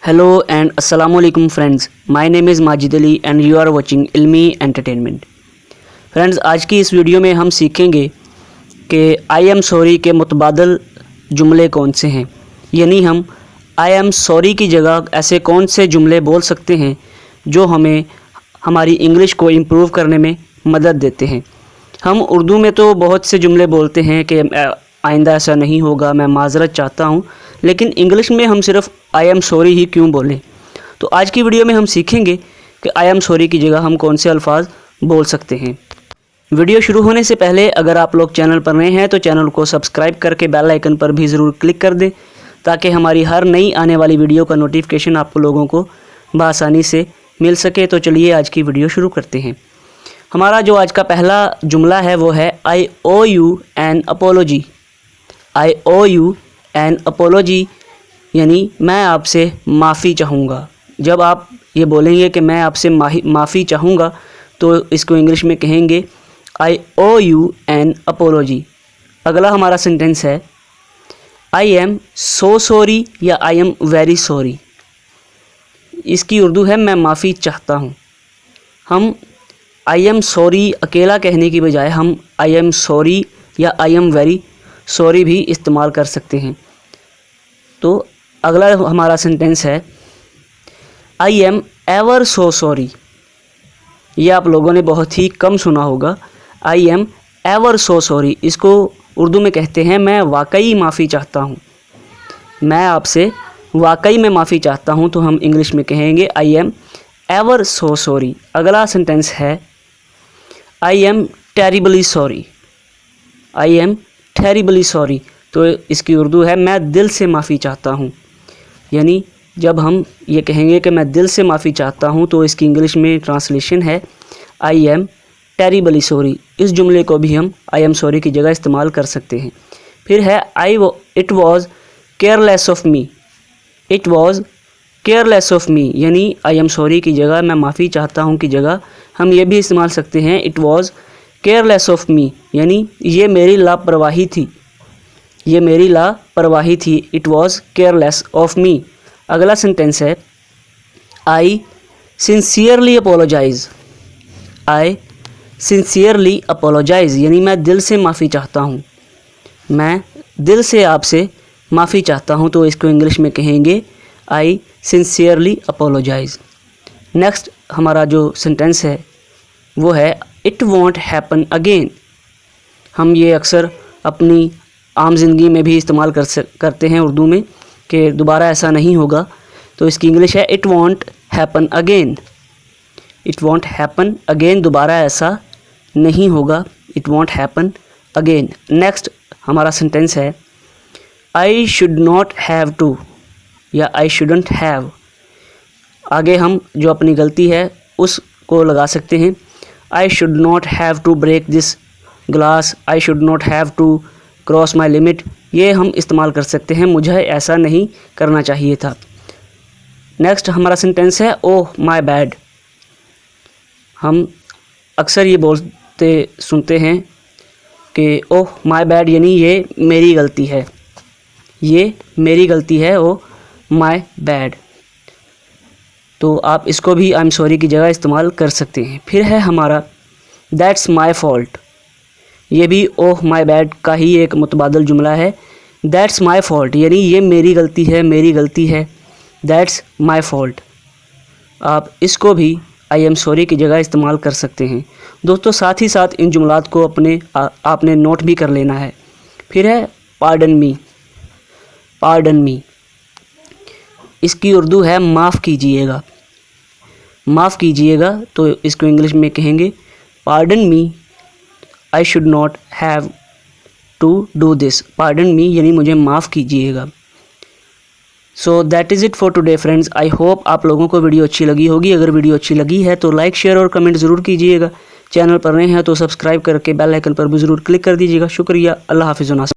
Hello and Assalamu alaikum friends. My name is Majid Ali and you are watching Ilmi entertainment. Friends, आज की इस video में हम सीखेंगे कि आई एम सॉरी के मुतबादल जुमले कौन से हैं, यानी हम आई एम सॉरी की जगह ऐसे कौन से जुमले बोल सकते हैं जो हमें हमारी इंग्लिश को इम्प्रूव करने में मदद देते हैं। हम उर्दू में तो बहुत से जुमले बोलते हैं कि आइंदा ऐसा नहीं होगा, मैं माज़रत चाहता हूँ, लेकिन इंग्लिश में हम सिर्फ आई एम सॉरी ही क्यों बोलें। तो आज की वीडियो में हम सीखेंगे कि आई एम सॉरी की जगह हम कौन से अल्फाज बोल सकते हैं। वीडियो शुरू होने से पहले अगर आप लोग चैनल पर नए हैं तो चैनल को सब्सक्राइब करके बेल आइकन पर भी ज़रूर क्लिक कर दें ताकि हमारी हर नई आने वाली वीडियो का नोटिफिकेशन आप लोगों को बआसानी से मिल सके। तो चलिए आज की वीडियो शुरू करते हैं। हमारा जो आज का पहला जुमला है वो है I owe you an apology. I owe you an apology यानी मैं आपसे माफ़ी चाहूँगा। जब आप ये बोलेंगे कि मैं आपसे माफ़ी चाहूँगा तो इसको इंग्लिश में कहेंगे आई ओ यू एन अपोलॉजी। अगला हमारा सेंटेंस है आई एम सो सॉरी या आई एम वेरी सॉरी। इसकी उर्दू है मैं माफ़ी चाहता हूँ। हम आई एम सॉरी अकेला कहने की बजाय हम आई एम सॉरी या आई एम वेरी सॉरी भी इस्तेमाल कर सकते हैं। तो अगला हमारा सेंटेंस है I am ever so sorry. ये आप लोगों ने बहुत ही कम सुना होगा, I am ever so sorry. इसको उर्दू में कहते हैं मैं वाकई माफ़ी चाहता हूँ। मैं आपसे वाकई में माफ़ी चाहता हूँ तो हम इंग्लिश में कहेंगे I am ever so sorry. अगला सेंटेंस है I am terribly sorry. I am terribly sorry, तो इसकी उर्दू है मैं दिल से माफ़ी चाहता हूँ। यानी जब हम ये कहेंगे कि मैं दिल से माफ़ी चाहता हूँ तो इसकी इंग्लिश में ट्रांसलेशन है आई एम टेरिबली सॉरी। इस जुमले को भी हम आई एम सॉरी की जगह इस्तेमाल कर सकते हैं। फिर है it was careless of me. It was careless of me यानी आई एम सॉरी की जगह मैं माफ़ी चाहता हूँ की जगह हम ये भी इस्तेमाल सकते हैं it was careless of me यानी ये मेरी लापरवाही थी। ये मेरी लापरवाही थी। It was careless of me. अगला सेंटेंस है I sincerely apologise. I sincerely apologise यानी मैं दिल से माफ़ी चाहता हूँ। मैं दिल से आपसे माफ़ी चाहता हूँ तो इसको इंग्लिश में कहेंगे आई सिंसियरली अपोलोजाइज़। नेक्स्ट हमारा जो सेंटेंस है वो है इट वॉन्ट हैपन अगेन। हम ये अक्सर अपनी आम ज़िंदगी में भी इस्तेमाल करते हैं उर्दू में कि दोबारा ऐसा नहीं होगा, तो इसकी इंग्लिश है it won't happen again. It won't happen again, दोबारा ऐसा नहीं होगा, it won't happen again. Next हमारा सेंटेंस है I should not have to या आई शुडंट हैव। आगे हम जो अपनी गलती है उसको लगा सकते हैं I should not have to break this glass. I should not have to cross my limit, ये हम इस्तेमाल कर सकते हैं मुझे ऐसा नहीं करना चाहिए था। नेक्स्ट हमारा सेंटेंस है ओह माई बैड। हम अक्सर ये बोलते सुनते हैं कि ओह माई बैड यानी ये मेरी गलती है, ये मेरी गलती है, ओह माई बैड। तो आप इसको भी आई एम सॉरी की जगह इस्तेमाल कर सकते हैं। फिर है हमारा दैट्स माई फॉल्ट। ये भी ओह माई बैड का ही एक मुतबादल जुमला है। दैट्स माई फॉल्ट यानी ये मेरी गलती है, मेरी गलती है, दैट्स माई फॉल्ट। आप इसको भी आई एम सॉरी की जगह इस्तेमाल कर सकते हैं। दोस्तों साथ ही साथ इन जुमलात को आपने नोट भी कर लेना है। फिर है पार्डन मी। पार्डन मी इसकी उर्दू है माफ़ कीजिएगा। माफ़ कीजिएगा तो इसको इंग्लिश में कहेंगे pardon me I should not have to do this. Pardon me यानी मुझे माफ़ कीजिएगा। So that is it for today friends. I hope आप लोगों को वीडियो अच्छी लगी होगी। अगर वीडियो अच्छी लगी है तो लाइक शेयर और कमेंट ज़रूर कीजिएगा। चैनल पर नए हैं तो सब्सक्राइब करके बेल आइकन पर भी ज़रूर क्लिक कर दीजिएगा। शुक्रिया। अल्लाह हाफ़िज़।